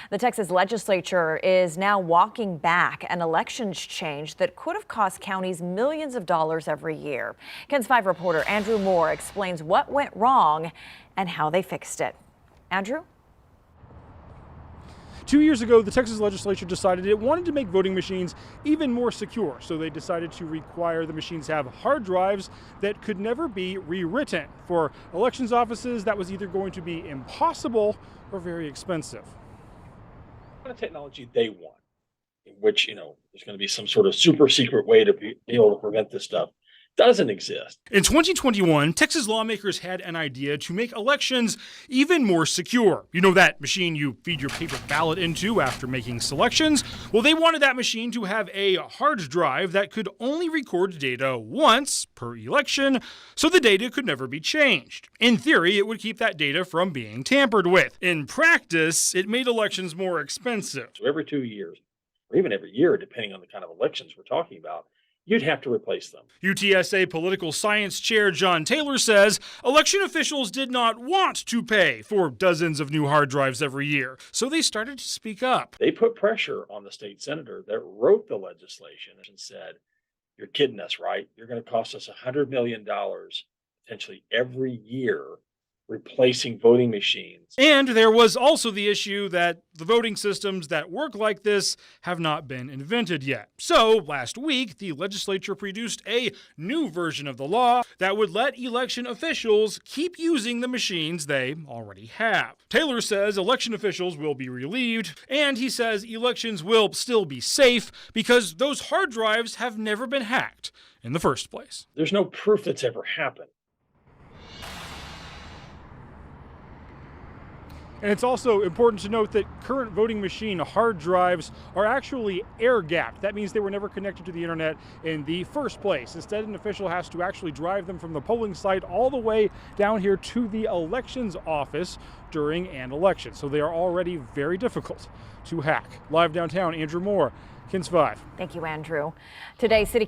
The Texas Legislature is now walking back an elections change that could have cost counties millions of dollars every year. KENS 5 reporter Andrew Moore explains what went wrong and how they fixed it. Andrew? 2 years ago, the Texas Legislature decided it wanted to make voting machines even more secure, so they decided to require the machines have hard drives that could never be rewritten. For elections offices, that was either going to be impossible or very expensive. What kind of technology they want, in which, there's going to be some sort of super secret way to be able to prevent this stuff, doesn't exist. In 2021, Texas lawmakers had an idea to make elections even more secure. You know that machine you feed your paper ballot into after making selections? Well, they wanted that machine to have a hard drive that could only record data once per election, so the data could never be changed. In theory, it would keep that data from being tampered with. In practice, it made elections more expensive. So every 2 years, or even every year, depending on the kind of elections we're talking about, you'd have to replace them. UTSA political science chair John Taylor says election officials did not want to pay for dozens of new hard drives every year, so they started to speak up. They put pressure on the state senator that wrote the legislation and said, "You're kidding us, right? You're going to cost us $100 million potentially every year replacing voting machines." And there was also the issue that the voting systems that work like this have not been invented yet. So last week, the legislature produced a new version of the law that would let election officials keep using the machines they already have. Taylor says election officials will be relieved, and he says elections will still be safe because those hard drives have never been hacked in the first place. There's no proof that's ever happened. And it's also important to note that current voting machine hard drives are actually air-gapped. That means they were never connected to the internet in the first place. Instead, an official has to actually drive them from the polling site all the way down here to the elections office during an election. So they are already very difficult to hack. Live downtown, Andrew Moore, KENS 5. Thank you, Andrew. Today, City